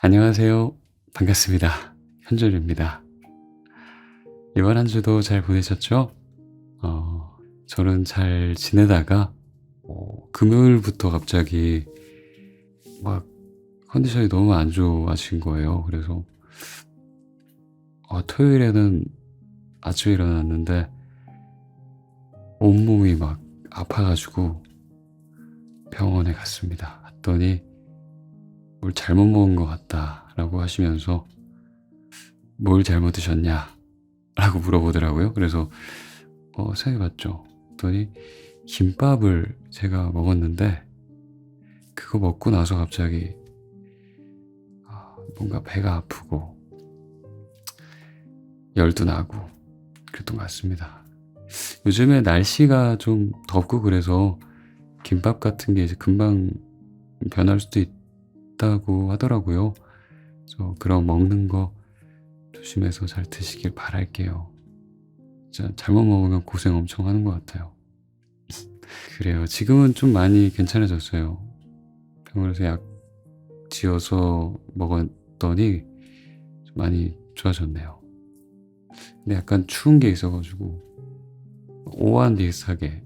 안녕하세요. 반갑습니다. 현준입니다. 이번 한 주도 잘 보내셨죠? 저는 잘 지내다가 금요일부터 갑자기 막 컨디션이 너무 안 좋아진 거예요. 그래서 토요일에는 아침에 일어났는데 온몸이 막 아파가지고 병원에 갔습니다. 갔더니 뭘 잘못 먹은 것 같다라고 하시면서 뭘 잘못 드셨냐? 라고 물어보더라고요. 그래서 생각해봤죠. 그랬더니 김밥을 제가 먹었는데 그거 먹고 나서 갑자기 뭔가 배가 아프고 열도 나고 그랬던 것 같습니다. 요즘에 날씨가 좀 덥고 그래서 김밥 같은 게 이제 금방 변할 수도 있다고 하더라고요. 그래서 그런 먹는 거 조심해서 잘 드시길 바랄게요. 진짜 잘못 먹으면 고생 엄청 하는 것 같아요. 그래요. 지금은 좀 많이 괜찮아졌어요. 병원에서 약 지어서 먹었더니 좀 많이 좋아졌네요. 근데 약간 추운 게 있어가지고 오한 비슷하게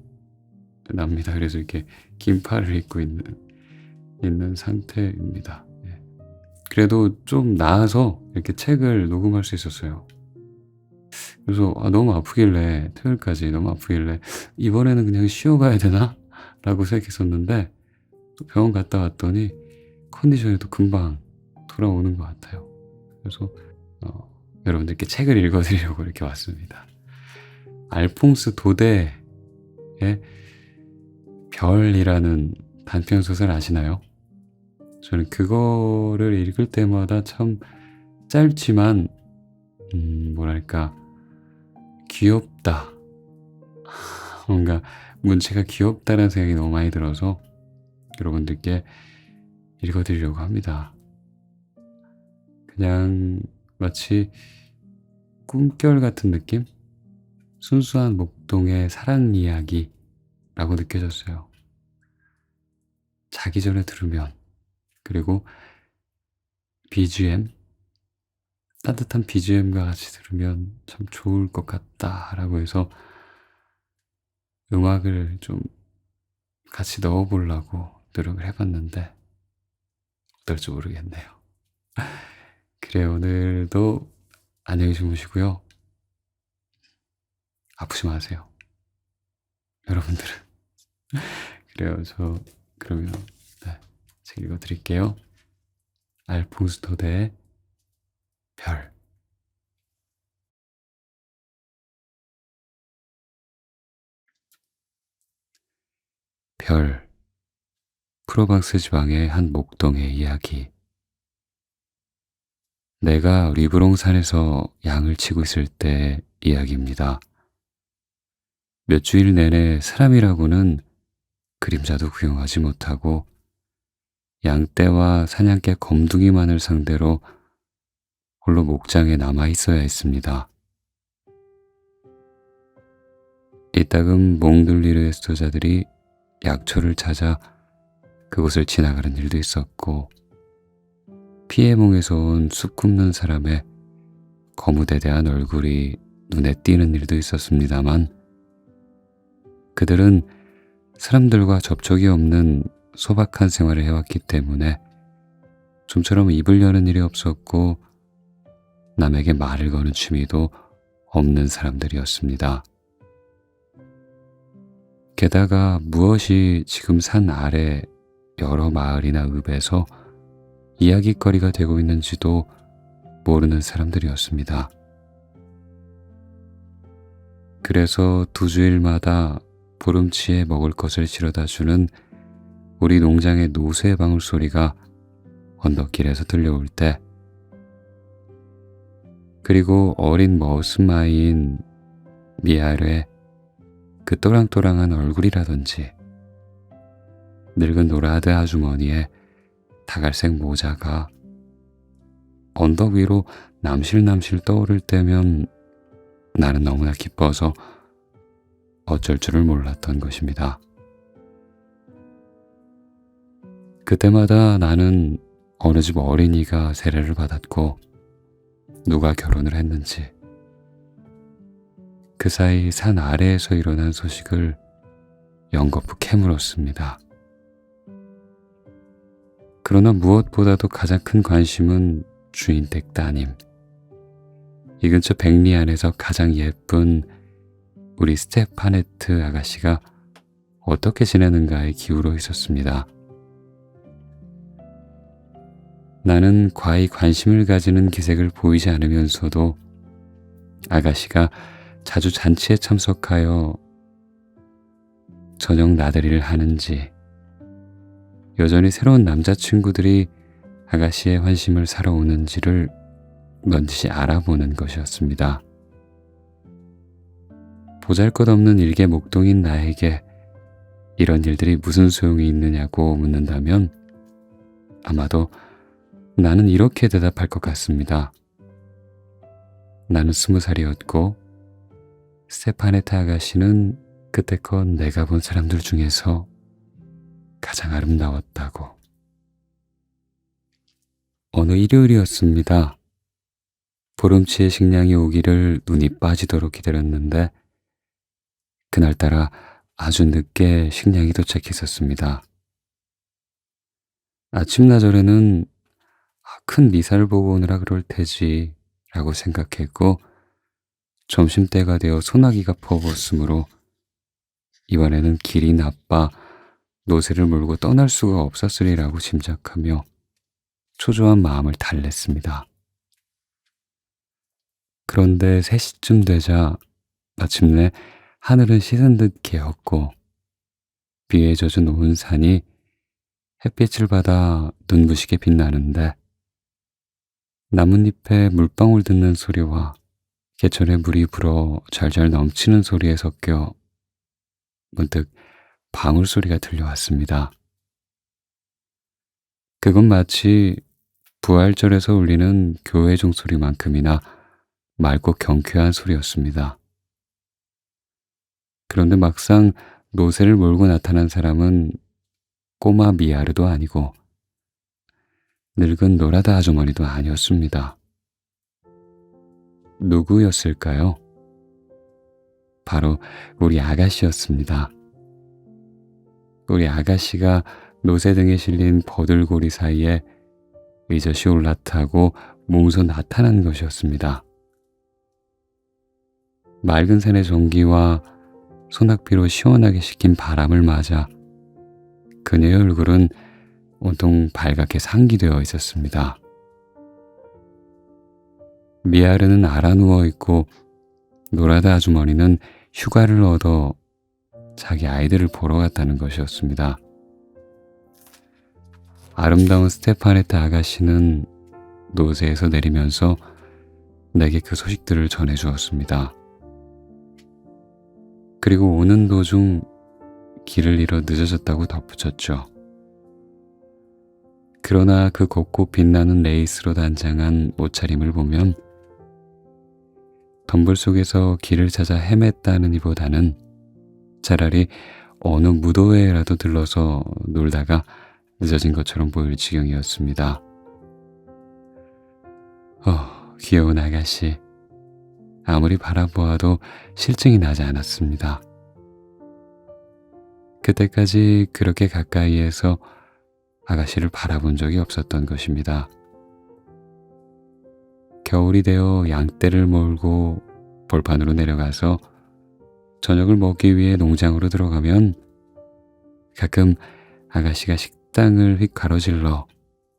납니다. 그래서 이렇게 긴팔을 입고 있는 상태입니다. 예. 그래도 좀 나아서 이렇게 책을 녹음할 수 있었어요. 그래서 너무 아프길래 토요일까지 너무 아프길래 이번에는 그냥 쉬어가야 되나? 라고 생각했었는데 또 병원 갔다 왔더니 컨디션이 또 금방 돌아오는 것 같아요. 그래서 여러분들께 책을 읽어드리려고 이렇게 왔습니다. 알퐁스 도데의 별이라는 단편소설 아시나요? 저는 그거를 읽을 때마다 참 짧지만 뭐랄까 귀엽다, 뭔가 문체가 귀엽다는 생각이 너무 많이 들어서 여러분들께 읽어드리려고 합니다. 그냥 마치 꿈결 같은 느낌? 순수한 목동의 사랑 이야기라고 느껴졌어요. 자기 전에 들으면, 그리고 BGM, 따뜻한 BGM과 같이 들으면 참 좋을 것 같다라고 해서 음악을 좀 같이 넣어보려고 노력을 해봤는데 어떨지 모르겠네요. 그래, 오늘도 안녕히 주무시고요. 아프지 마세요. 여러분들은. 그래요. 저 그러면 책 읽어드릴게요. 알퐁스 도데의 별. 별. 프로방스 지방의 한 목동의 이야기. 내가 리브롱산에서 양을 치고 있을 때 이야기입니다. 몇 주일 내내 사람이라고는 그림자도 구경하지 못하고 양떼와 사냥개 검둥이만을 상대로 홀로 목장에 남아 있어야 했습니다. 이따금 몽둘리르의 수도자들이 약초를 찾아 그곳을 지나가는 일도 있었고, 피에몽에서 온 숲 굽는 사람의 거무대대한 얼굴이 눈에 띄는 일도 있었습니다만, 그들은 사람들과 접촉이 없는 소박한 생활을 해왔기 때문에 좀처럼 입을 여는 일이 없었고 남에게 말을 거는 취미도 없는 사람들이었습니다. 게다가 무엇이 지금 산 아래 여러 마을이나 읍에서 이야깃거리가 되고 있는지도 모르는 사람들이었습니다. 그래서 2주일마다 보름치에 먹을 것을 실어다 주는 우리 농장의 노새 방울소리가 언덕길에서 들려올 때, 그리고 어린 머슴아이인 미아르의 그 또랑또랑한 얼굴이라든지 늙은 노라드 아주머니의 다갈색 모자가 언덕 위로 남실남실 떠오를 때면 나는 너무나 기뻐서 어쩔 줄을 몰랐던 것입니다. 그때마다 나는 어느 집 어린이가 세례를 받았고 누가 결혼을 했는지, 그 사이 산 아래에서 일어난 소식을 연거푸 캐물었습니다. 그러나 무엇보다도 가장 큰 관심은 주인 댁 따님, 이 근처 백리 안에서 가장 예쁜 우리 스테파네트 아가씨가 어떻게 지내는가에 기울어 있었습니다. 나는 과히 관심을 가지는 기색을 보이지 않으면서도 아가씨가 자주 잔치에 참석하여 저녁 나들이를 하는지, 여전히 새로운 남자친구들이 아가씨의 환심을 사러 오는지를 넌지시 알아보는 것이었습니다. 보잘것없는 일개 목동인 나에게 이런 일들이 무슨 소용이 있느냐고 묻는다면 아마도 나는 이렇게 대답할 것 같습니다. 나는 20살이었고 스테파네타 아가씨는 그때껏 내가 본 사람들 중에서 가장 아름다웠다고. 어느 일요일이었습니다. 보름치의 식량이 오기를 눈이 빠지도록 기다렸는데 그날따라 아주 늦게 식량이 도착했었습니다. 아침나절에는 큰 미사를 보고 오느라 그럴 테지 라고 생각했고, 점심때가 되어 소나기가 퍼부었으므로 이번에는 길이 나빠 노새를 몰고 떠날 수가 없었으리라고 짐작하며 초조한 마음을 달랬습니다. 그런데 3시쯤 되자 마침내 하늘은 씻은 듯 개었고 비에 젖은 온 산이 햇빛을 받아 눈부시게 빛나는데, 나뭇잎에 물방울 듣는 소리와 개천에 물이 불어 잘잘 넘치는 소리에 섞여 문득 방울 소리가 들려왔습니다. 그건 마치 부활절에서 울리는 교회 종소리만큼이나 맑고 경쾌한 소리였습니다. 그런데 막상 노새를 몰고 나타난 사람은 꼬마 미아르도 아니고 늙은 노라다 아주머니도 아니었습니다. 누구였을까요? 바로 우리 아가씨였습니다. 우리 아가씨가 노새 등에 실린 버들고리 사이에 의젓이 올라타고 뭉서 나타난 것이었습니다. 맑은 산의 전기와 소낙비로 시원하게 식힌 바람을 맞아 그녀의 얼굴은 온통 발갛게 상기되어 있었습니다. 미아르는 알아누워 있고 노라다 아주머니는 휴가를 얻어 자기 아이들을 보러 갔다는 것이었습니다. 아름다운 스테파네타 아가씨는 노새에서 내리면서 내게 그 소식들을 전해주었습니다. 그리고 오는 도중 길을 잃어 늦어졌다고 덧붙였죠. 그러나 그 곱고 빛나는 레이스로 단장한 옷차림을 보면 덤불 속에서 길을 찾아 헤맸다는 이보다는 차라리 어느 무도회라도 들러서 놀다가 늦어진 것처럼 보일 지경이었습니다. 귀여운 아가씨. 아무리 바라보아도 실증이 나지 않았습니다. 그때까지 그렇게 가까이에서 아가씨를 바라본 적이 없었던 것입니다. 겨울이 되어 양떼를 몰고 벌판으로 내려가서 저녁을 먹기 위해 농장으로 들어가면 가끔 아가씨가 식당을 휙 가로질러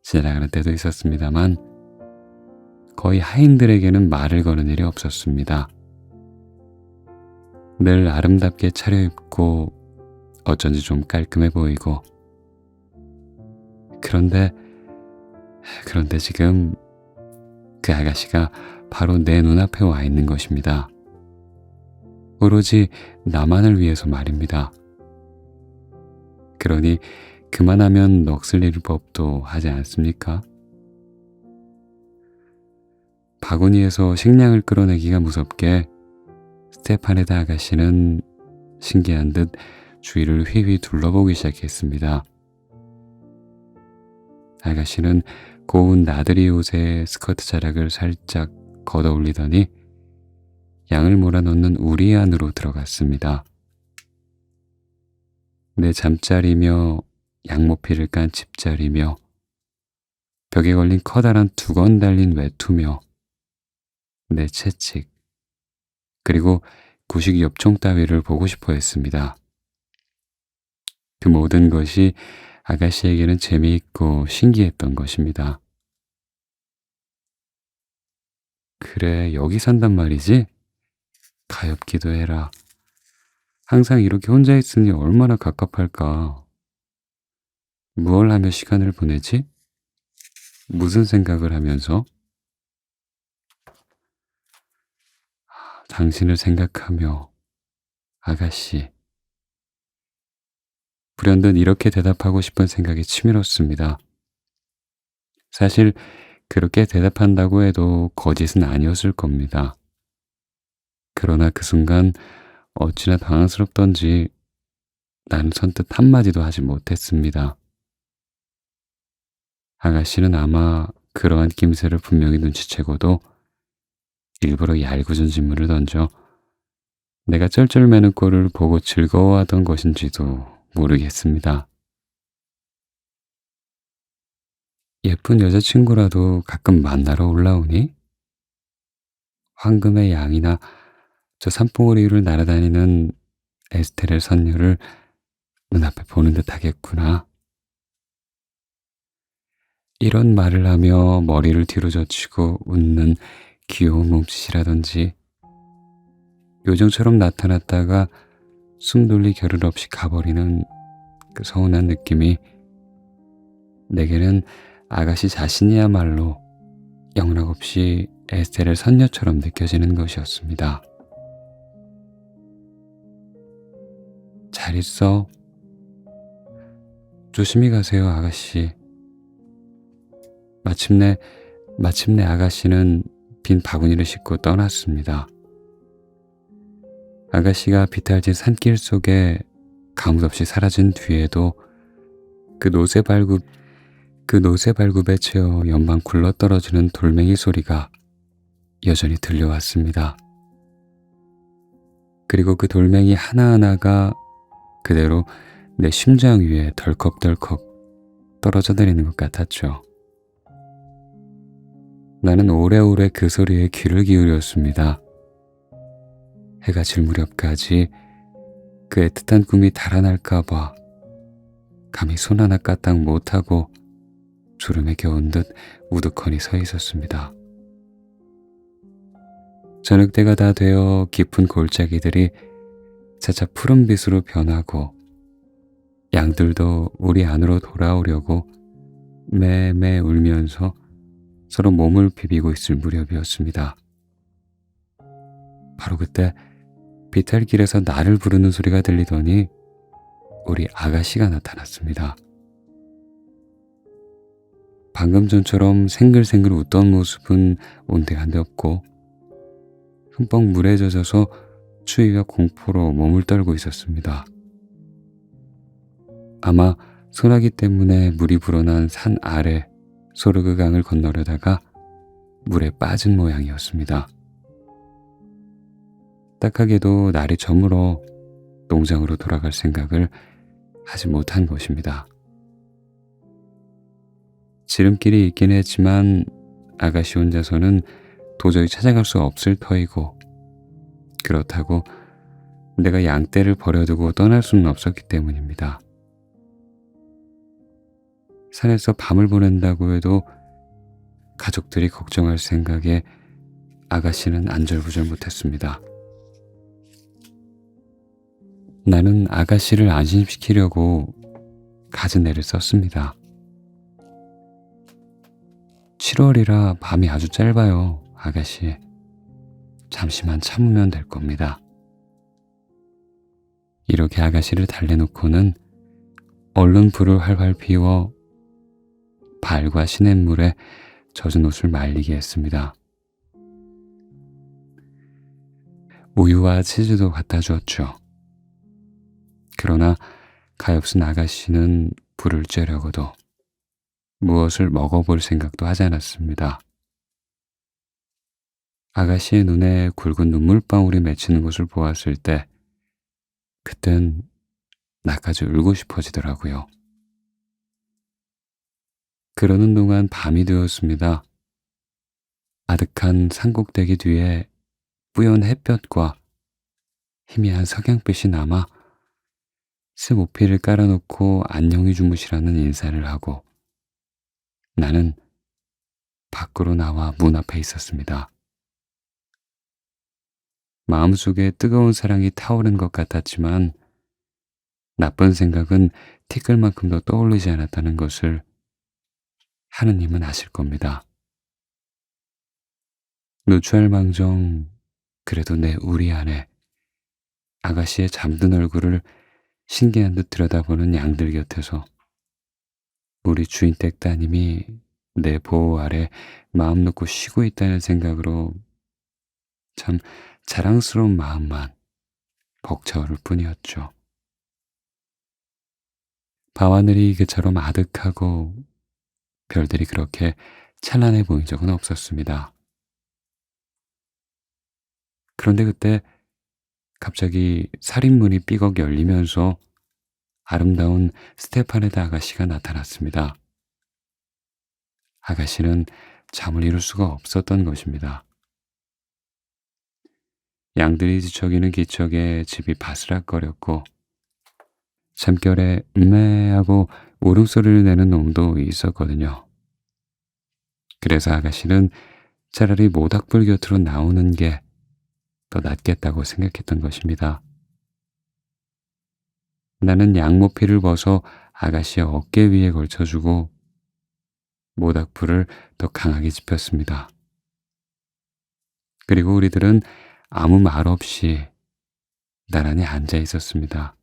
지나가는 때도 있었습니다만 거의 하인들에게는 말을 거는 일이 없었습니다. 늘 아름답게 차려입고 어쩐지 좀 깔끔해 보이고, 그런데 지금 그 아가씨가 바로 내 눈앞에 와 있는 것입니다. 오로지 나만을 위해서 말입니다. 그러니 그만하면 넋을 잃을 법도 하지 않습니까? 바구니에서 식량을 끌어내기가 무섭게 스테파네타 아가씨는 신기한 듯 주위를 휘휘 둘러보기 시작했습니다. 아가씨는 고운 나들이 옷에 스커트 자락을 살짝 걷어 올리더니 양을 몰아넣는 우리 안으로 들어갔습니다. 내 잠자리며 양모피를 깐 집자리며 벽에 걸린 커다란 두건 달린 외투며 내 채찍 그리고 구식 엽총 따위를 보고 싶어 했습니다. 그 모든 것이 아가씨에게는 재미있고 신기했던 것입니다. 그래, 여기 산단 말이지? 가엾기도 해라. 항상 이렇게 혼자 있으니 얼마나 갑갑할까. 무얼 하며 시간을 보내지? 무슨 생각을 하면서? 당신을 생각하며, 아가씨. 불현듯 이렇게 대답하고 싶은 생각이 치밀었습니다. 사실 그렇게 대답한다고 해도 거짓은 아니었을 겁니다. 그러나 그 순간 어찌나 당황스럽던지 나는 선뜻 한마디도 하지 못했습니다. 아가씨는 아마 그러한 낌새를 분명히 눈치채고도 일부러 얄궂은 질문을 던져 내가 쩔쩔매는 꼴을 보고 즐거워하던 것인지도 모르겠습니다. 예쁜 여자친구라도 가끔 만나러 올라오니? 황금의 양이나 저 산봉우리 위를 날아다니는 에스테렐 선녀를 눈앞에 보는 듯 하겠구나. 이런 말을 하며 머리를 뒤로 젖히고 웃는 귀여운 몸짓이라든지 요정처럼 나타났다가 숨 돌릴 겨를 없이 가버리는 그 서운한 느낌이 내게는 아가씨 자신이야말로 영락없이 에스테렐 선녀처럼 느껴지는 것이었습니다. 잘 있어. 조심히 가세요, 아가씨. 마침내 아가씨는 빈 바구니를 싣고 떠났습니다. 아가씨가 비탈진 산길 속에 가뭇없이 사라진 뒤에도 그 노새 발굽에 채어 연방 굴러떨어지는 돌멩이 소리가 여전히 들려왔습니다. 그리고 그 돌멩이 하나하나가 그대로 내 심장 위에 덜컥덜컥 떨어져 내리는 것 같았죠. 나는 오래오래 그 소리에 귀를 기울였습니다. 해가 질 무렵까지 그 애틋한 꿈이 달아날까봐 감히 손 하나 까딱 못하고 졸음에 겨운 듯 우두커니 서 있었습니다. 저녁때가 다 되어 깊은 골짜기들이 차차 푸른빛으로 변하고 양들도 우리 안으로 돌아오려고 매매 울면서 서로 몸을 비비고 있을 무렵이었습니다. 바로 그때 비탈길에서 나를 부르는 소리가 들리더니 우리 아가씨가 나타났습니다. 방금 전처럼 생글생글 웃던 모습은 온데간데 없고 흠뻑 물에 젖어서 추위와 공포로 몸을 떨고 있었습니다. 아마 소나기 때문에 물이 불어난 산 아래 소르그강을 건너려다가 물에 빠진 모양이었습니다. 딱하게도 날이 저물어 농장으로 돌아갈 생각을 하지 못한 것입니다. 지름길이 있긴 했지만 아가씨 혼자서는 도저히 찾아갈 수 없을 터이고 그렇다고 내가 양떼를 버려두고 떠날 수는 없었기 때문입니다. 산에서 밤을 보낸다고 해도 가족들이 걱정할 생각에 아가씨는 안절부절 못했습니다. 나는 아가씨를 안심시키려고 갖은 애를 썼습니다. 7월이라 밤이 아주 짧아요, 아가씨. 잠시만 참으면 될 겁니다. 이렇게 아가씨를 달래놓고는 얼른 불을 활활 피워 발과 시냇물에 젖은 옷을 말리게 했습니다. 우유와 치즈도 갖다 주었죠. 그러나 가엾은 아가씨는 불을 쬐려고도 무엇을 먹어볼 생각도 하지 않았습니다. 아가씨의 눈에 굵은 눈물방울이 맺히는 것을 보았을 때 그땐 나까지 울고 싶어지더라고요. 그러는 동안 밤이 되었습니다. 아득한 산꼭대기 뒤에 뿌연 햇볕과 희미한 석양빛이 남아 새 모피를 깔아놓고 안녕히 주무시라는 인사를 하고 나는 밖으로 나와 문 앞에 있었습니다. 마음속에 뜨거운 사랑이 타오른 것 같았지만 나쁜 생각은 티끌만큼도 떠오르지 않았다는 것을 하느님은 아실 겁니다. 누추할망정 그래도 내 우리 안에 아가씨의 잠든 얼굴을 신기한 듯 들여다보는 양들 곁에서 우리 주인댁 따님이 내 보호 아래 마음 놓고 쉬고 있다는 생각으로 참 자랑스러운 마음만 벅차오를 뿐이었죠. 밤하늘이 그처럼 아득하고 별들이 그렇게 찬란해 보인 적은 없었습니다. 그런데 그때 갑자기 살인문이 삐걱 열리면서 아름다운 스테파네다 아가씨가 나타났습니다. 아가씨는 잠을 이룰 수가 없었던 것입니다. 양들이 뒤척이는 기척에 집이 바스락거렸고 잠결에 하고 울음소리를 내는 놈도 있었거든요. 그래서 아가씨는 차라리 모닥불 곁으로 나오는 게 더 낫겠다고 생각했던 것입니다. 나는 양모피를 벗어 아가씨의 어깨 위에 걸쳐주고 모닥불을 더 강하게 지폈습니다. 그리고 우리들은 아무 말 없이 나란히 앉아 있었습니다.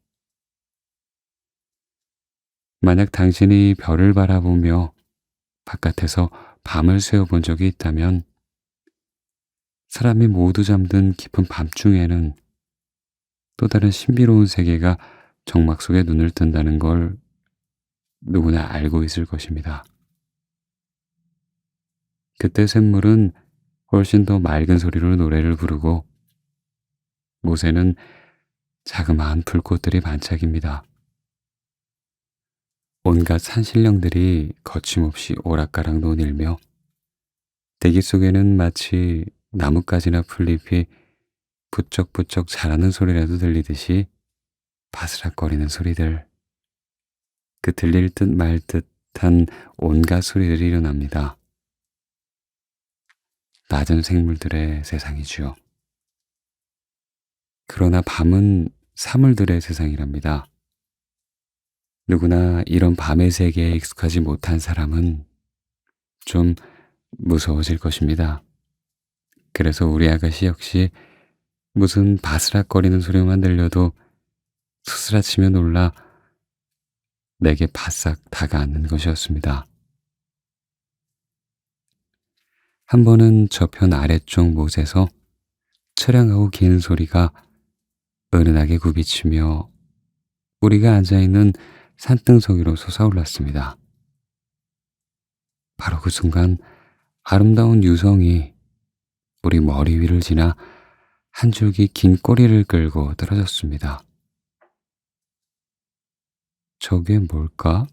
만약 당신이 별을 바라보며 바깥에서 밤을 새워본 적이 있다면 사람이 모두 잠든 깊은 밤중에는 또 다른 신비로운 세계가 정막 속에 눈을 뜬다는 걸 누구나 알고 있을 것입니다. 그때 샘물은 훨씬 더 맑은 소리로 노래를 부르고 못에는 자그마한 불꽃들이 반짝입니다. 온갖 산신령들이 거침없이 오락가락 논일며 대기 속에는 마치 나뭇가지나 풀잎이 부쩍부쩍 자라는 소리라도 들리듯이 바스락거리는 소리들, 그 들릴 듯 말 듯한 온갖 소리들이 일어납니다. 낮은 생물들의 세상이지요. 그러나 밤은 사물들의 세상이랍니다. 누구나 이런 밤의 세계에 익숙하지 못한 사람은 좀 무서워질 것입니다. 그래서 우리 아가씨 역시 무슨 바스락거리는 소리만 들려도 수스라치며 놀라 내게 바싹 다가앉는 것이었습니다. 한 번은 저편 아래쪽 못에서 처량하고 긴 소리가 은은하게 굽이치며 우리가 앉아있는 산등석 위로 솟아올랐습니다. 바로 그 순간 아름다운 유성이 우리 머리 위를 지나 한 줄기 긴 꼬리를 끌고 떨어졌습니다. 저게 뭘까?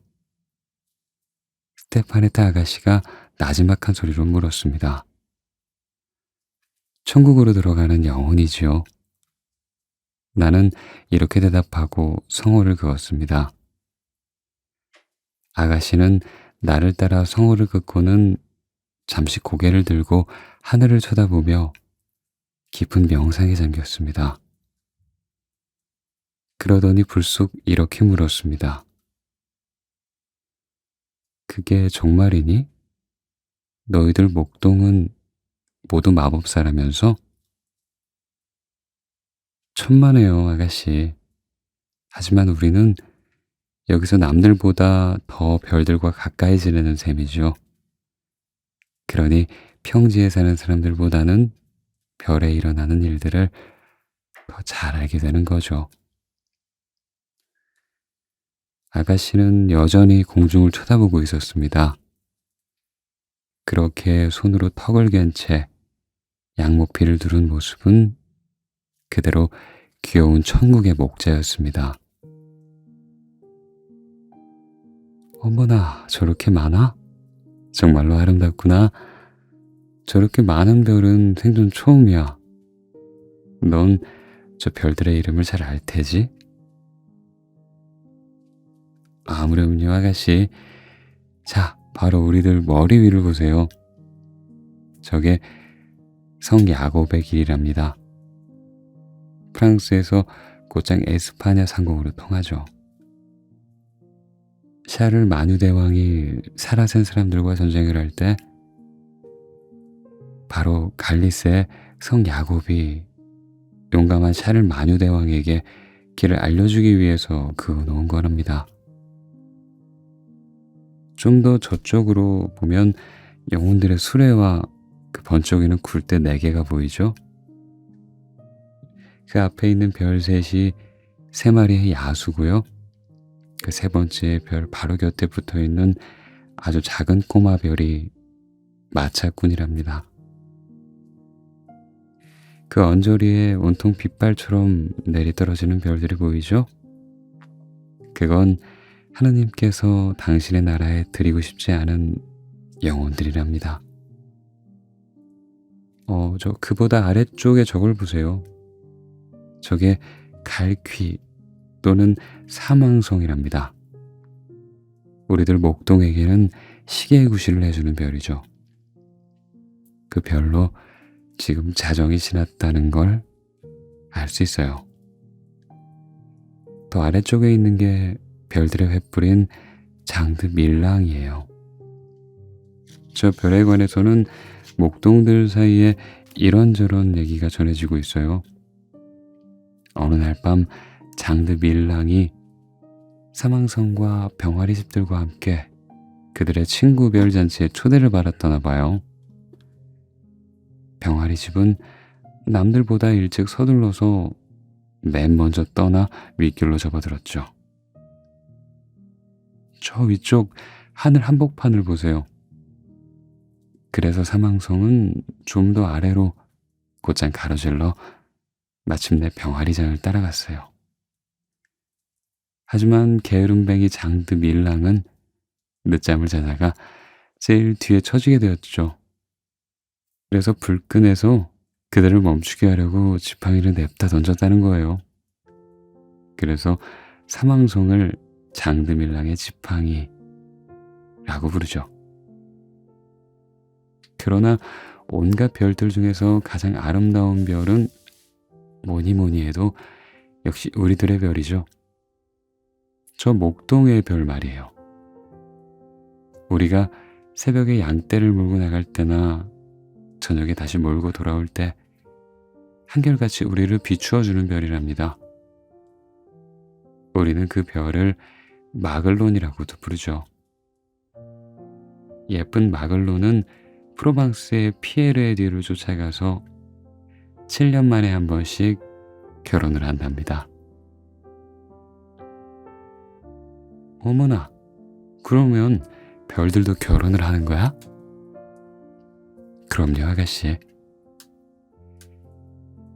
스테파네타 아가씨가 나지막한 소리로 물었습니다. 천국으로 들어가는 영혼이지요. 나는 이렇게 대답하고 성호를 그었습니다. 아가씨는 나를 따라 성호를 긋고는 잠시 고개를 들고 하늘을 쳐다보며 깊은 명상에 잠겼습니다. 그러더니 불쑥 이렇게 물었습니다. 그게 정말이니? 너희들 목동은 모두 마법사라면서? 천만에요, 아가씨. 하지만 우리는 여기서 남들보다 더 별들과 가까이 지내는 셈이죠. 그러니 평지에 사는 사람들보다는 별에 일어나는 일들을 더 잘 알게 되는 거죠. 아가씨는 여전히 공중을 쳐다보고 있었습니다. 그렇게 손으로 턱을 괜 채 양모피를 두른 모습은 그대로 귀여운 천국의 목자였습니다. 어머나, 저렇게 많아? 정말로 아름답구나. 저렇게 많은 별은 생전 처음이야. 넌 저 별들의 이름을 잘 알 테지? 아무렴요, 아가씨. 자, 바로 우리들 머리 위를 보세요. 저게 성 야곱의 길이랍니다. 프랑스에서 곧장 에스파냐 상공으로 통하죠. 샤를 마뉴 대왕이 사라센 사람들과 전쟁을 할 때 바로 갈리스의 성 야곱이 용감한 샤를 마뉴 대왕에게 길을 알려주기 위해서 그어놓은 거랍니다. 좀 더 저쪽으로 보면 영혼들의 수레와 그 번쩍이는 굴대 4개가 보이죠? 그 앞에 있는 별 셋이 3마리의 야수고요. 그 3번째 별 바로 곁에 붙어있는 아주 작은 꼬마 별이 마차꾼이랍니다. 그 언저리에 온통 빗발처럼 내리떨어지는 별들이 보이죠? 그건 하느님께서 당신의 나라에 드리고 싶지 않은 영혼들이랍니다. 저 그보다 아래쪽에 저걸 보세요. 저게 갈퀴 또는 사망성이랍니다. 우리들 목동에게는 시계의 구실을 해주는 별이죠. 그 별로 지금 자정이 지났다는 걸 알 수 있어요. 더 아래쪽에 있는 게 별들의 횃불인 장드 밀랑이에요. 저 별에 관해서는 목동들 사이에 이런저런 얘기가 전해지고 있어요. 어느 날 밤 장드 밀랑이 사망성과 병아리 집들과 함께 그들의 친구 별 잔치에 초대를 받았다나 봐요. 병아리 집은 남들보다 일찍 서둘러서 맨 먼저 떠나 윗길로 접어들었죠. 저 위쪽 하늘 한복판을 보세요. 그래서 사망성은 좀 더 아래로 곧장 가로질러 마침내 병아리장을 따라갔어요. 하지만 게으름뱅이 장드 밀랑은 늦잠을 자다가 제일 뒤에 처지게 되었죠. 그래서 불끈해서 그들을 멈추게 하려고 지팡이를 냅다 던졌다는 거예요. 그래서 사망성을 장드 밀랑의 지팡이라고 부르죠. 그러나 온갖 별들 중에서 가장 아름다운 별은 뭐니 해도 역시 우리들의 별이죠. 저 목동의 별 말이에요. 우리가 새벽에 양떼를 몰고 나갈 때나 저녁에 다시 몰고 돌아올 때 한결같이 우리를 비추어주는 별이랍니다. 우리는 그 별을 마글론이라고도 부르죠. 예쁜 마글론은 프로방스의 피에르의 뒤를 쫓아가서 7년 만에 한 번씩 결혼을 한답니다. 어머나, 그러면 별들도 결혼을 하는 거야? 그럼요, 아가씨.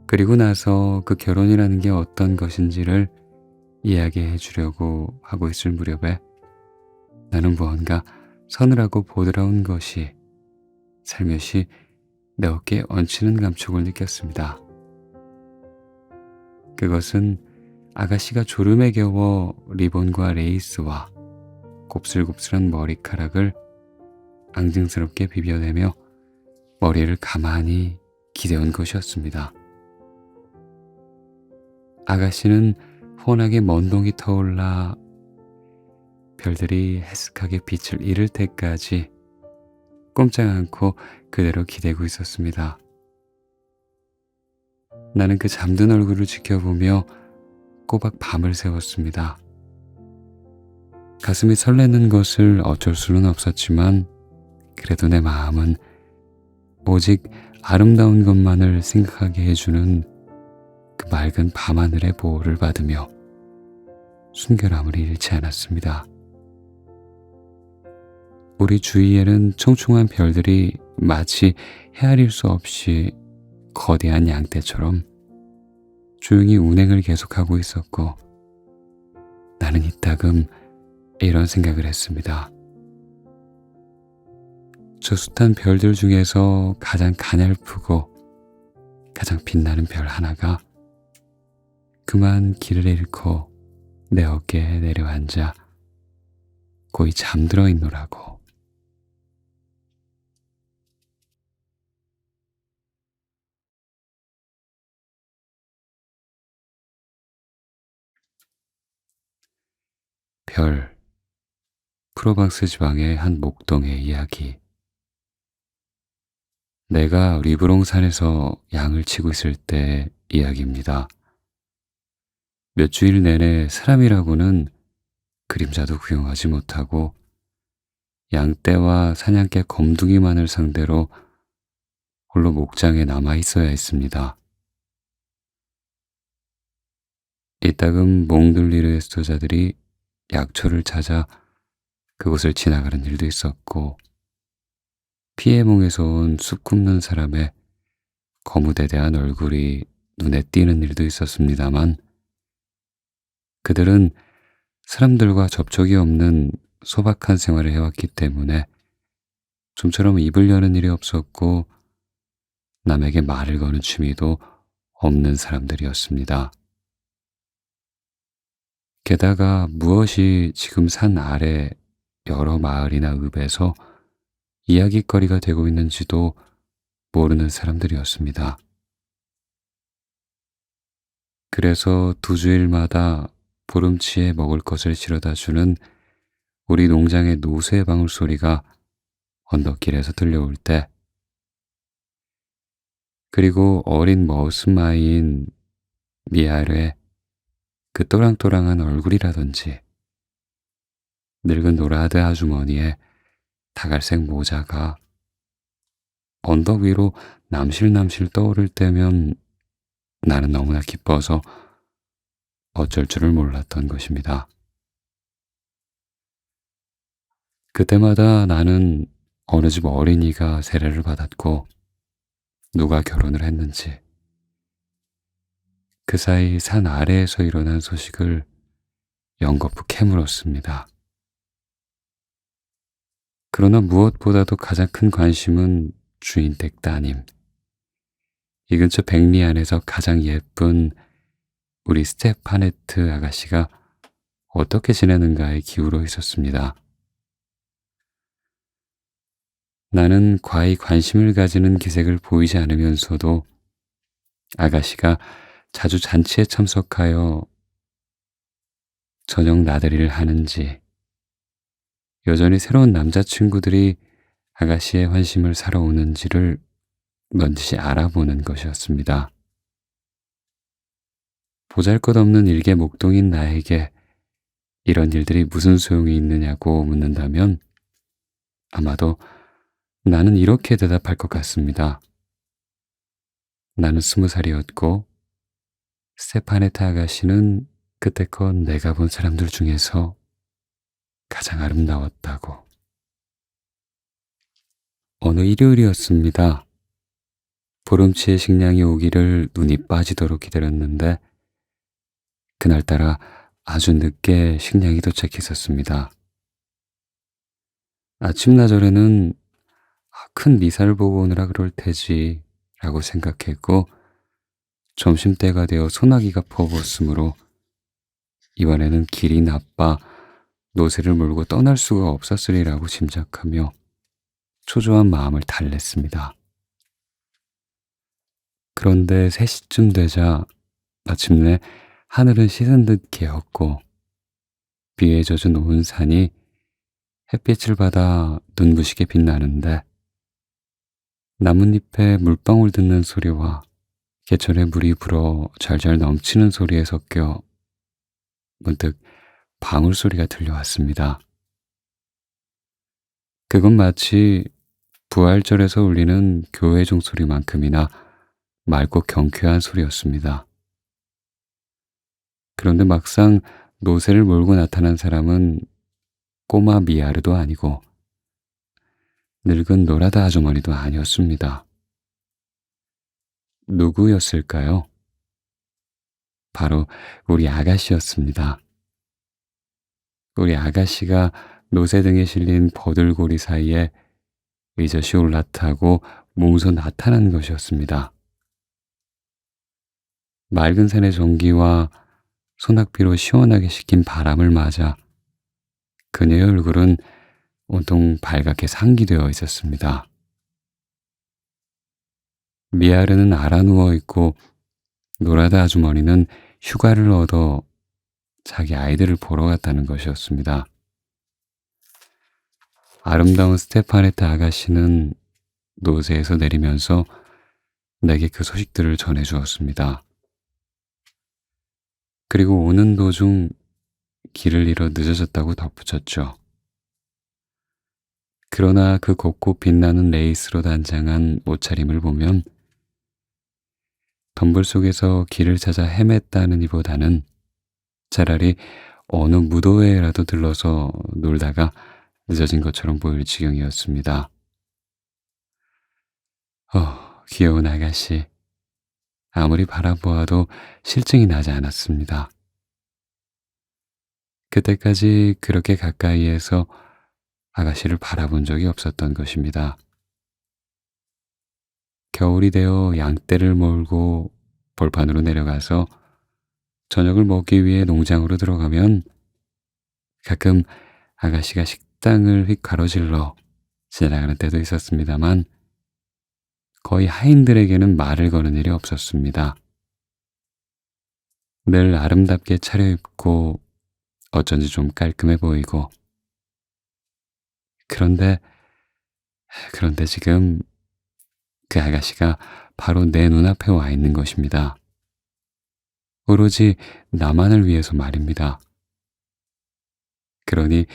그리고 나서 그 결혼이라는 게 어떤 것인지를 이야기해 주려고 하고 있을 무렵에 나는 무언가 서늘하고 보드라운 것이 살며시 내 어깨에 얹히는 감촉을 느꼈습니다. 그것은 아가씨가 졸음에 겨워 리본과 레이스와 곱슬곱슬한 머리카락을 앙증스럽게 비벼내며 머리를 가만히 기대온 것이었습니다. 아가씨는 훤하게 먼동이 터올라 별들이 해쓱하게 빛을 잃을 때까지 꼼짝 않고 그대로 기대고 있었습니다. 나는 그 잠든 얼굴을 지켜보며 꼬박 밤을 새웠습니다. 가슴이 설레는 것을 어쩔 수는 없었지만 그래도 내 마음은 오직 아름다운 것만을 생각하게 해주는 그 맑은 밤하늘의 보호를 받으며 순결함을 잃지 않았습니다. 우리 주위에는 총총한 별들이 마치 헤아릴 수 없이 거대한 양떼처럼 조용히 운행을 계속하고 있었고, 나는 이따금 이런 생각을 했습니다. 저 숱한 별들 중에서 가장 가냘프고 가장 빛나는 별 하나가 그만 길을 잃고 내 어깨에 내려앉아 고이 잠들어 있노라고. 별, 프로방스 지방의 한 목동의 이야기. 내가 리브롱산에서 양을 치고 있을 때 이야기입니다. 몇 주일 내내 사람이라고는 그림자도 구경하지 못하고 양떼와 사냥개 검둥이만을 상대로 홀로 목장에 남아 있어야 했습니다. 이따금 몽들리르 수도자들이 약초를 찾아 그곳을 지나가는 일도 있었고, 피해몽에서 온 숲 굽는 사람의 거무대대한 얼굴이 눈에 띄는 일도 있었습니다만, 그들은 사람들과 접촉이 없는 소박한 생활을 해왔기 때문에 좀처럼 입을 여는 일이 없었고, 남에게 말을 거는 취미도 없는 사람들이었습니다. 게다가 무엇이 지금 산 아래 여러 마을이나 읍에서 이야깃거리가 되고 있는지도 모르는 사람들이었습니다. 그래서 두 주일마다 보름치에 먹을 것을 실어다 주는 우리 농장의 노새 방울 소리가 언덕길에서 들려올 때, 그리고 어린 머슴아이인 미아르의 그 또랑또랑한 얼굴이라든지, 늙은 노라드 아주머니의 다갈색 모자가 언덕 위로 남실남실 떠오를 때면 나는 너무나 기뻐서 어쩔 줄을 몰랐던 것입니다. 그때마다 나는 어느 집 어린이가 세례를 받았고 누가 결혼을 했는지, 그 사이 산 아래에서 일어난 소식을 연거푸 캐물었습니다. 그러나 무엇보다도 가장 큰 관심은 주인 댁 따님, 이 근처 백리 안에서 가장 예쁜 우리 스테파네트 아가씨가 어떻게 지내는가에 기울어 있었습니다. 나는 과히 관심을 가지는 기색을 보이지 않으면서도 아가씨가 자주 잔치에 참석하여 저녁 나들이를 하는지, 여전히 새로운 남자친구들이 아가씨의 환심을 사러 오는지를 넌지시 알아보는 것이었습니다. 보잘것없는 일개 목동인 나에게 이런 일들이 무슨 소용이 있느냐고 묻는다면 아마도 나는 이렇게 대답할 것 같습니다. 나는 20살이었고 스테파네타 아가씨는 그때껏 내가 본 사람들 중에서 가장 아름다웠다고. 어느 일요일이었습니다. 보름치의 식량이 오기를 눈이 빠지도록 기다렸는데 그날따라 아주 늦게 식량이 도착했었습니다. 아침나절에는 큰 미사를 보고 오느라 그럴 테지 라고 생각했고, 점심때가 되어 소나기가 퍼부었으므로 이번에는 길이 나빠 노새를 몰고 떠날 수가 없었으리라고 짐작하며 초조한 마음을 달랬습니다. 그런데 3시쯤 되자 마침내 하늘은 씻은 듯 개었고 비에 젖은 온 산이 햇빛을 받아 눈부시게 빛나는데, 나뭇잎에 물방울 듣는 소리와 개천에 물이 불어 잘잘 넘치는 소리에 섞여 문득 방울 소리가 들려왔습니다. 그건 마치 부활절에서 울리는 교회 종소리만큼이나 맑고 경쾌한 소리였습니다. 그런데 막상 노새를 몰고 나타난 사람은 꼬마 미아르도 아니고 늙은 노라다 아주머니도 아니었습니다. 누구였을까요? 바로 우리 아가씨였습니다. 우리 아가씨가 노새 등에 실린 버들고리 사이에 의젓이 올라타고 몸소 나타난 것이었습니다. 맑은 산의 전기와 소낙비로 시원하게 식힌 바람을 맞아 그녀의 얼굴은 온통 발갛게 상기되어 있었습니다. 미아르는 알아 누워 있고 노라다 아주머니는 휴가를 얻어 자기 아이들을 보러 갔다는 것이었습니다. 아름다운 스테파네타 아가씨는 노새에서 내리면서 내게 그 소식들을 전해주었습니다. 그리고 오는 도중 길을 잃어 늦어졌다고 덧붙였죠. 그러나 그 곳곳 빛나는 레이스로 단장한 옷차림을 보면 덤불 속에서 길을 찾아 헤맸다는 이보다는 차라리 어느 무도회라도 들러서 놀다가 늦어진 것처럼 보일 지경이었습니다. 귀여운 아가씨. 아무리 바라보아도 실증이 나지 않았습니다. 그때까지 그렇게 가까이에서 아가씨를 바라본 적이 없었던 것입니다. 겨울이 되어 양떼를 몰고 벌판으로 내려가서 저녁을 먹기 위해 농장으로 들어가면 가끔 아가씨가 식당을 휙 가로질러 지나가는 때도 있었습니다만 거의 하인들에게는 말을 거는 일이 없었습니다. 늘 아름답게 차려입고 어쩐지 좀 깔끔해 보이고 그런데 지금 그 아가씨가 바로 내 눈앞에 와 있는 것입니다. 오로지 나만을 위해서 말입니다. 그러니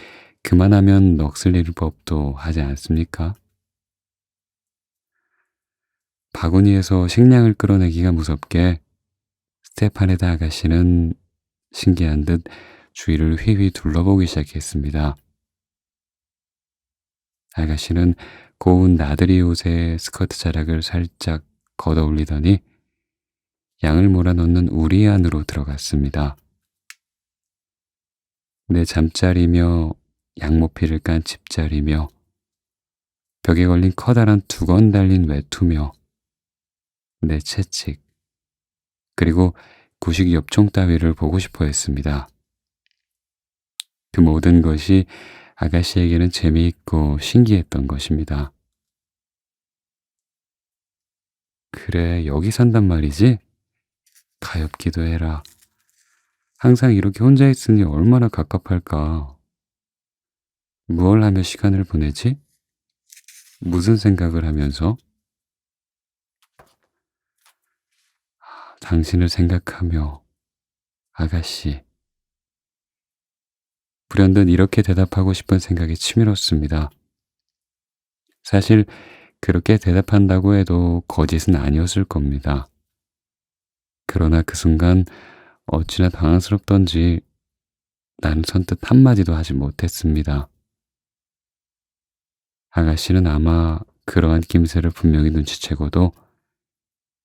그만하면 넋을 잃을 법도 하지 않습니까? 바구니에서 식량을 끌어내기가 무섭게 스테파네다 아가씨는 신기한 듯 주위를 휘휘 둘러보기 시작했습니다. 아가씨는 고운 나들이 옷에 스커트 자락을 살짝 걷어 올리더니 양을 몰아넣는 우리 안으로 들어갔습니다. 내 잠자리며 양모피를 깐 집자리며 벽에 걸린 커다란 두건 달린 외투며 내 채찍 그리고 구식 엽총 따위를 보고 싶어 했습니다. 그 모든 것이 아가씨에게는 재미있고 신기했던 것입니다. 그래, 여기 산단 말이지? 가엾기도 해라. 항상 이렇게 혼자 있으니 얼마나 갑갑할까. 무얼 하며 시간을 보내지? 무슨 생각을 하면서? 당신을 생각하며, 아가씨. 불현듯 이렇게 대답하고 싶은 생각이 치밀었습니다. 사실 그렇게 대답한다고 해도 거짓은 아니었을 겁니다. 그러나 그 순간 어찌나 당황스럽던지 나는 선뜻 한마디도 하지 못했습니다. 아가씨는 아마 그러한 낌새를 분명히 눈치채고도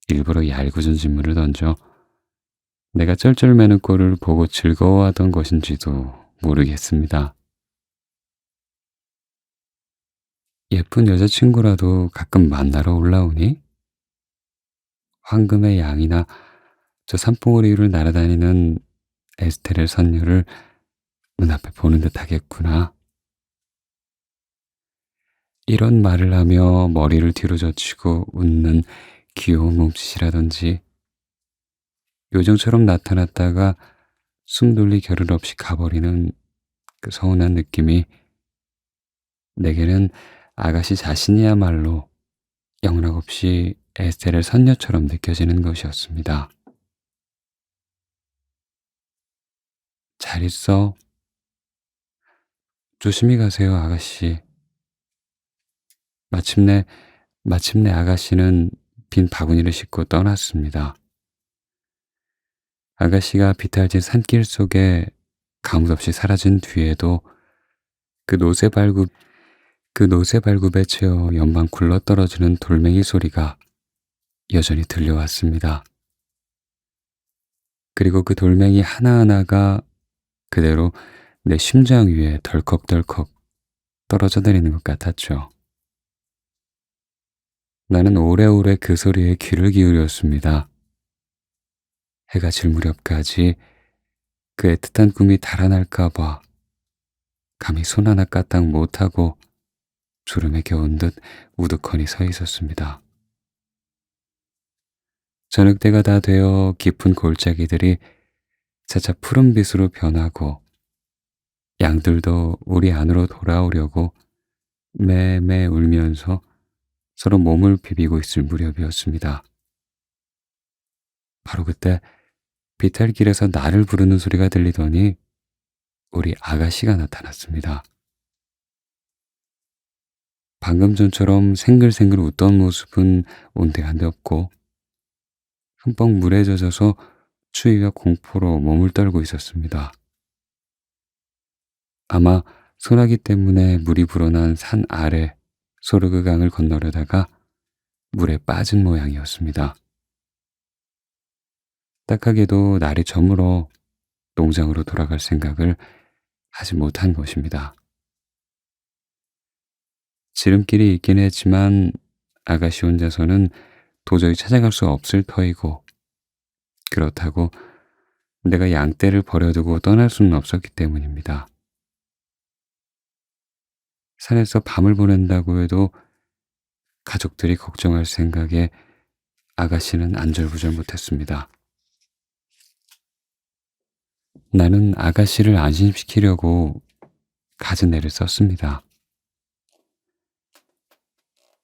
일부러 얄궂은 질문을 던져 내가 쩔쩔매는 꼴을 보고 즐거워하던 것인지도 모르겠습니다. 예쁜 여자친구라도 가끔 만나러 올라오니? 황금의 양이나 저 산봉우리 위를 날아다니는 에스테렐 선녀를 눈앞에 보는 듯 하겠구나. 이런 말을 하며 머리를 뒤로 젖히고 웃는 귀여운 몸짓이라든지 요정처럼 나타났다가 숨돌리 겨를 없이 가버리는 그 서운한 느낌이 내게는 아가씨 자신이야말로 영락없이 에스테렐 선녀처럼 느껴지는 것이었습니다. 잘 있어. 조심히 가세요, 아가씨. 마침내 아가씨는 빈 바구니를 싣고 떠났습니다. 아가씨가 비탈진 산길 속에 가뭇없이 사라진 뒤에도 그 그 노새 발굽에 채어 연방 굴러떨어지는 돌멩이 소리가 여전히 들려왔습니다. 그리고 그 돌멩이 하나하나가 그대로 내 심장 위에 덜컥덜컥 떨어져 내리는 것 같았죠. 나는 오래오래 그 소리에 귀를 기울였습니다. 해가 질 무렵까지 그 애틋한 꿈이 달아날까봐 감히 손 하나 까딱 못하고 졸음에 겨운 듯 우두커니 서 있었습니다. 저녁때가 다 되어 깊은 골짜기들이 차차 푸른빛으로 변하고 양들도 우리 안으로 돌아오려고 매매 울면서 서로 몸을 비비고 있을 무렵이었습니다. 바로 그때 비탈길에서 나를 부르는 소리가 들리더니 우리 아가씨가 나타났습니다. 방금 전처럼 생글생글 웃던 모습은 온데간데 없고 흠뻑 물에 젖어서 추위와 공포로 몸을 떨고 있었습니다. 아마 소나기 때문에 물이 불어난 산 아래 소르그강을 건너려다가 물에 빠진 모양이었습니다. 딱하게도 날이 저물어 농장으로 돌아갈 생각을 하지 못한 것입니다. 지름길이 있긴 했지만 아가씨 혼자서는 도저히 찾아갈 수 없을 터이고 그렇다고 내가 양떼를 버려두고 떠날 수는 없었기 때문입니다. 산에서 밤을 보낸다고 해도 가족들이 걱정할 생각에 아가씨는 안절부절 못했습니다. 나는 아가씨를 안심시키려고 갖은 애를 썼습니다.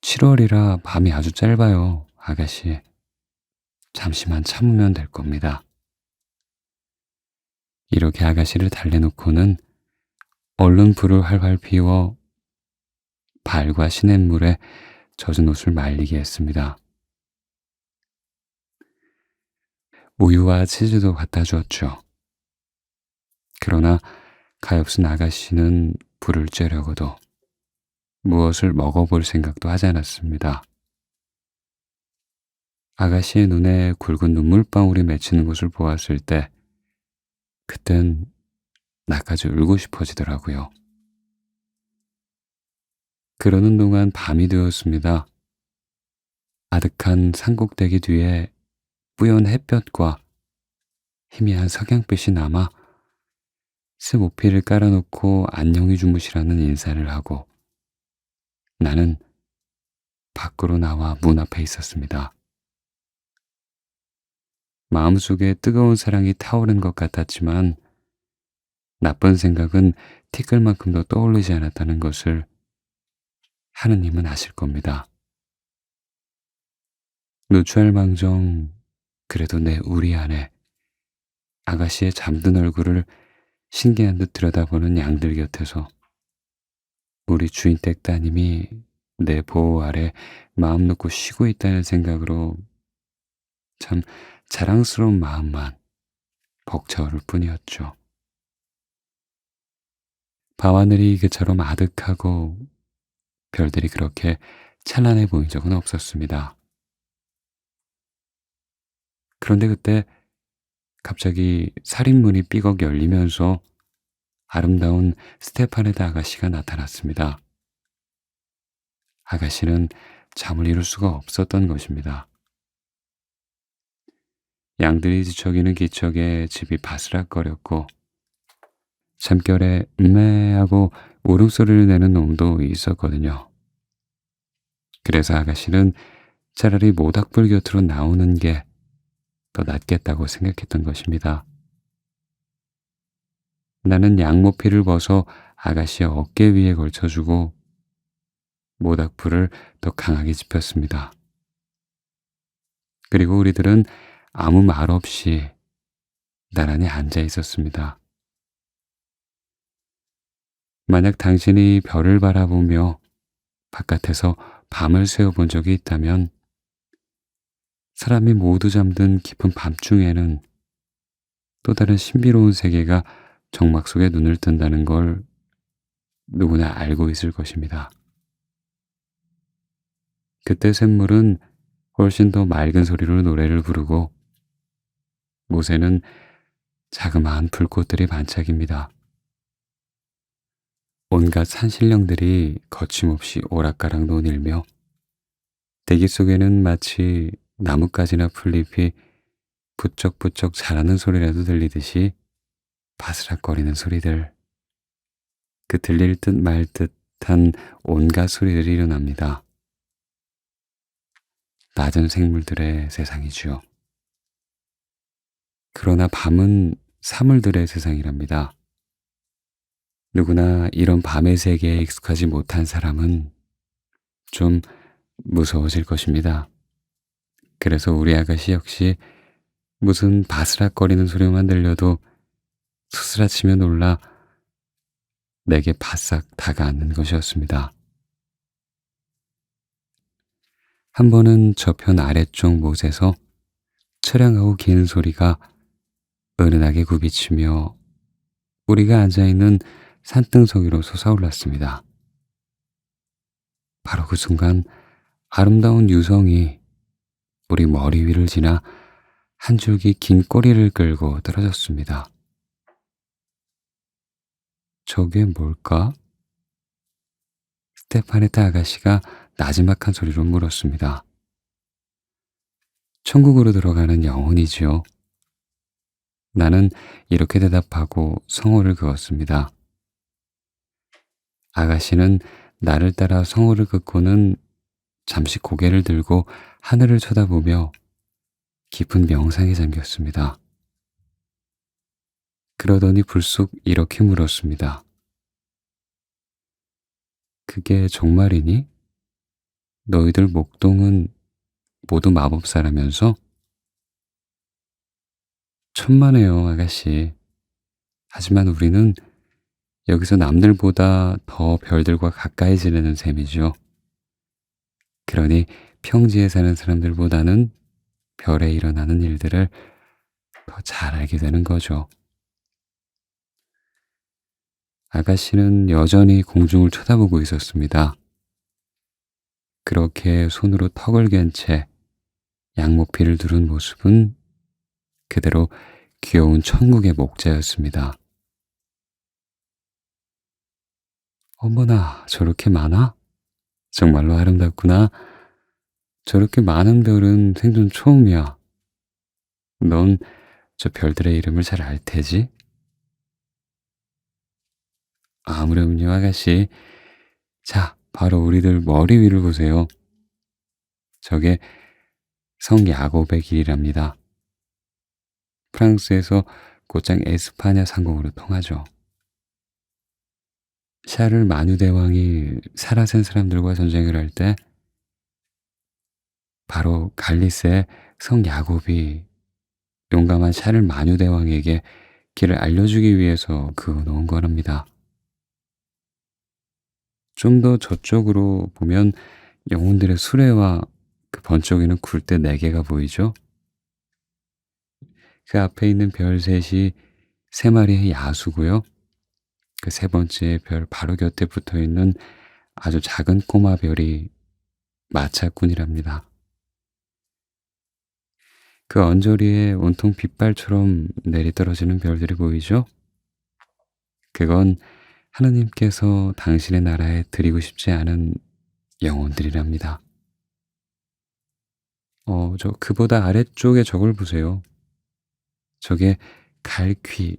7월이라 밤이 아주 짧아요, 아가씨. 잠시만 참으면 될 겁니다. 이렇게 아가씨를 달래놓고는 얼른 불을 활활 피워 발과 시냇물에 젖은 옷을 말리게 했습니다. 우유와 치즈도 갖다 주었죠. 그러나 가엾은 아가씨는 불을 쬐려고도 무엇을 먹어볼 생각도 하지 않았습니다. 아가씨의 눈에 굵은 눈물방울이 맺히는 것을 보았을 때 그땐 나까지 울고 싶어지더라고요. 그러는 동안 밤이 되었습니다. 아득한 산꼭대기 뒤에 뿌연 햇볕과 희미한 석양빛이 남아 쓱 오피를 깔아놓고 안녕히 주무시라는 인사를 하고 나는 밖으로 나와 문 앞에 있었습니다. 마음속에 뜨거운 사랑이 타오른 것 같았지만 나쁜 생각은 티끌만큼도 떠오르지 않았다는 것을 하느님은 아실 겁니다. 누추할망정 그래도 내 우리 안에 아가씨의 잠든 얼굴을 신기한 듯 들여다보는 양들 곁에서 우리 주인댁 따님이 내 보호 아래 마음 놓고 쉬고 있다는 생각으로 참 자랑스러운 마음만 벅차오를 뿐이었죠. 밤하늘이 그처럼 아득하고 별들이 그렇게 찬란해 보인 적은 없었습니다. 그런데 그때 갑자기 살인문이 삐걱 열리면서 아름다운 스테파네드 아가씨가 나타났습니다. 아가씨는 잠을 이룰 수가 없었던 것입니다. 양들이 뒤척이는 기척에 집이 바스락거렸고 잠결에 하고 울음소리를 내는 놈도 있었거든요. 그래서 아가씨는 차라리 모닥불 곁으로 나오는 게 더 낫겠다고 생각했던 것입니다. 나는 양모피를 벗어 아가씨의 어깨 위에 걸쳐주고 모닥불을 더 강하게 지폈습니다. 그리고 우리들은 아무 말 없이 나란히 앉아 있었습니다. 만약 당신이 별을 바라보며 바깥에서 밤을 새워본 적이 있다면 사람이 모두 잠든 깊은 밤중에는 또 다른 신비로운 세계가 정막 속에 눈을 뜬다는 걸 누구나 알고 있을 것입니다. 그때 샘물은 훨씬 더 맑은 소리로 노래를 부르고 못에는 자그마한 불꽃들이 반짝입니다. 온갖 산신령들이 거침없이 오락가락 논일며 대기 속에는 마치 나뭇가지나 풀잎이 부쩍부쩍 자라는 소리라도 들리듯이 바스락거리는 소리들, 그 들릴 듯 말 듯한 온갖 소리들이 일어납니다. 낮은 생물들의 세상이지요. 그러나 밤은 사물들의 세상이랍니다. 누구나 이런 밤의 세계에 익숙하지 못한 사람은 좀 무서워질 것입니다. 그래서 우리 아가씨 역시 무슨 바스락거리는 소리만 들려도 수스라치며 놀라 내게 바싹 다가앉는 것이었습니다. 한 번은 저편 아래쪽 못에서 처량하고 긴 소리가 은은하게 굽이치며 우리가 앉아있는 산등석 위로 솟아올랐습니다. 바로 그 순간 아름다운 유성이 우리 머리 위를 지나 한 줄기 긴 꼬리를 끌고 떨어졌습니다. 저게 뭘까? 스테파네타 아가씨가 나지막한 소리로 물었습니다. 천국으로 들어가는 영혼이지요. 나는 이렇게 대답하고 성호를 그었습니다. 아가씨는 나를 따라 성호를 긋고는 잠시 고개를 들고 하늘을 쳐다보며 깊은 명상에 잠겼습니다. 그러더니 불쑥 이렇게 물었습니다. 그게 정말이니? 너희들 목동은 모두 마법사라면서? 천만에요, 아가씨. 하지만 우리는 여기서 남들보다 더 별들과 가까이 지내는 셈이죠. 그러니 평지에 사는 사람들보다는 별에 일어나는 일들을 더 잘 알게 되는 거죠. 아가씨는 여전히 공중을 쳐다보고 있었습니다. 그렇게 손으로 턱을 괜 채 양목피를 두른 모습은 그대로 귀여운 천국의 목자였습니다. 어머나, 저렇게 많아? 정말로 아름답구나. 저렇게 많은 별은 생전 처음이야. 넌 저 별들의 이름을 잘 알 테지? 아무렴요, 아가씨. 자, 바로 우리들 머리 위를 보세요. 저게 성 야곱의 길이랍니다. 프랑스에서 곧장 에스파냐 상공으로 통하죠. 샤를 마뉴 대왕이 사라센 사람들과 전쟁을 할 때 바로 갈리스의 성 야곱이 용감한 샤를 마뉴 대왕에게 길을 알려주기 위해서 그어놓은 거랍니다. 좀 더 저쪽으로 보면 영혼들의 수레와 그 번쩍이는 굴대 4개가 보이죠? 그 앞에 있는 별 셋이 3마리의 야수고요. 그 세 번째 별 바로 곁에 붙어 있는 아주 작은 꼬마 별이 마차꾼이랍니다. 그 언저리에 온통 빗발처럼 내리떨어지는 별들이 보이죠? 그건 하느님께서 당신의 나라에 드리고 싶지 않은 영혼들이랍니다. 그보다 아래쪽에 저걸 보세요. 저게 갈퀴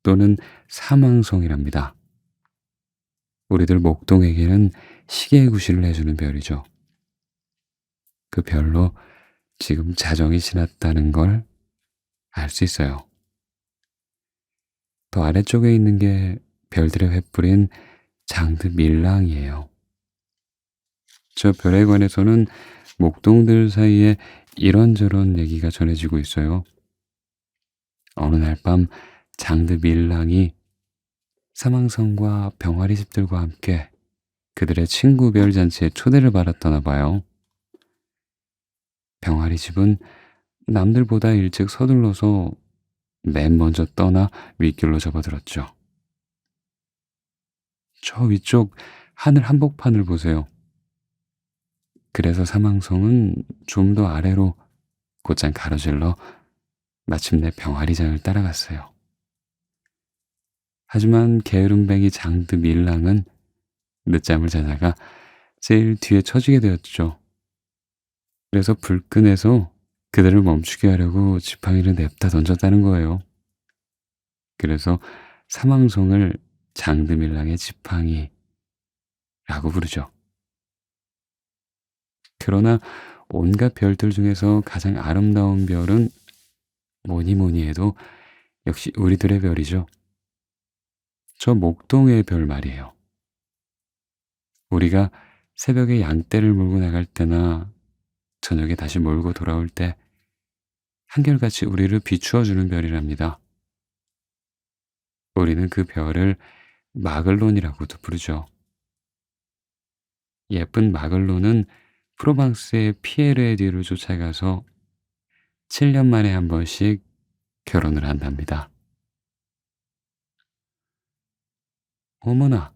또는 사망성이랍니다. 우리들 목동에게는 시계의 구실을 해주는 별이죠. 그 별로 지금 자정이 지났다는 걸 알 수 있어요. 더 아래쪽에 있는 게 별들의 횃불인 장드 밀랑이에요. 저 별에 관해서는 목동들 사이에 이런저런 얘기가 전해지고 있어요. 어느 날 밤 장드 밀랑이 사망성과 병아리 집들과 함께 그들의 친구 별 잔치에 초대를 받았다나 봐요. 병아리 집은 남들보다 일찍 서둘러서 맨 먼저 떠나 윗길로 접어들었죠. 저 위쪽 하늘 한복판을 보세요. 그래서 사망성은 좀 더 아래로 곧장 가로질러 마침내 병아리장을 따라갔어요. 하지만 게으름뱅이 장드 밀랑은 늦잠을 자다가 제일 뒤에 처지게 되었죠. 그래서 불끈해서 그들을 멈추게 하려고 지팡이를 냅다 던졌다는 거예요. 그래서 사망성을 장드 밀랑의 지팡이라고 부르죠. 그러나 온갖 별들 중에서 가장 아름다운 별은 뭐니 뭐니 해도 역시 우리들의 별이죠. 저 목동의 별 말이에요. 우리가 새벽에 양떼를 몰고 나갈 때나 저녁에 다시 몰고 돌아올 때 한결같이 우리를 비추어주는 별이랍니다. 우리는 그 별을 마글론이라고도 부르죠. 예쁜 마글론은 프로방스의 피에르의 뒤를 쫓아가서 7년 만에 한 번씩 결혼을 한답니다. 어머나,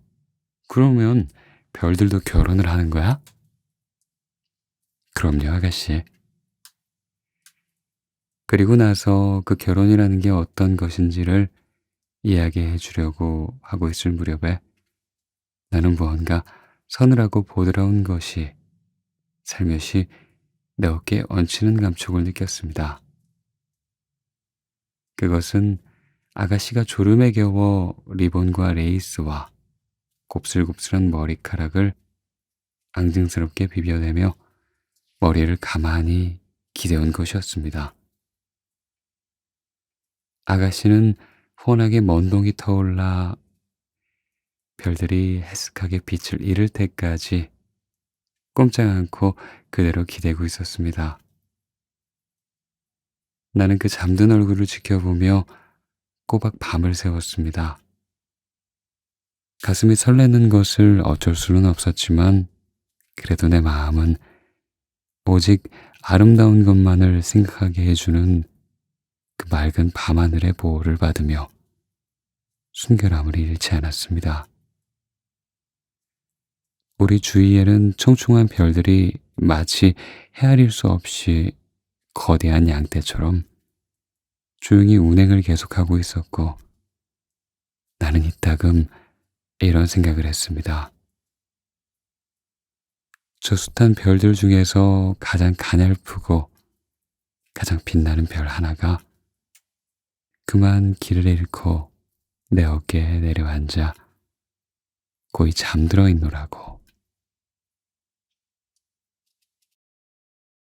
그러면 별들도 결혼을 하는 거야? 그럼요, 아가씨. 그리고 나서 그 결혼이라는 게 어떤 것인지를 이야기해 주려고 하고 있을 무렵에 나는 무언가 서늘하고 보드라운 것이 살며시 내 어깨에 얹히는 감촉을 느꼈습니다. 그것은 아가씨가 졸음에 겨워 리본과 레이스와 곱슬곱슬한 머리카락을 앙증스럽게 비벼내며 머리를 가만히 기대온 것이었습니다. 아가씨는 훤하게 먼동이 터올라 별들이 해쓱하게 빛을 잃을 때까지 꼼짝 않고 그대로 기대고 있었습니다. 나는 그 잠든 얼굴을 지켜보며 꼬박 밤을 새웠습니다. 가슴이 설레는 것을 어쩔 수는 없었지만 그래도 내 마음은 오직 아름다운 것만을 생각하게 해주는 그 맑은 밤하늘의 보호를 받으며 순결함을 잃지 않았습니다. 우리 주위에는 총총한 별들이 마치 헤아릴 수 없이 거대한 양떼처럼 조용히 운행을 계속하고 있었고 나는 이따금 이런 생각을 했습니다. 저 숱한 별들 중에서 가장 가냘프고 가장 빛나는 별 하나가 그만 길을 잃고 내 어깨에 내려앉아 고이 잠들어 있노라고.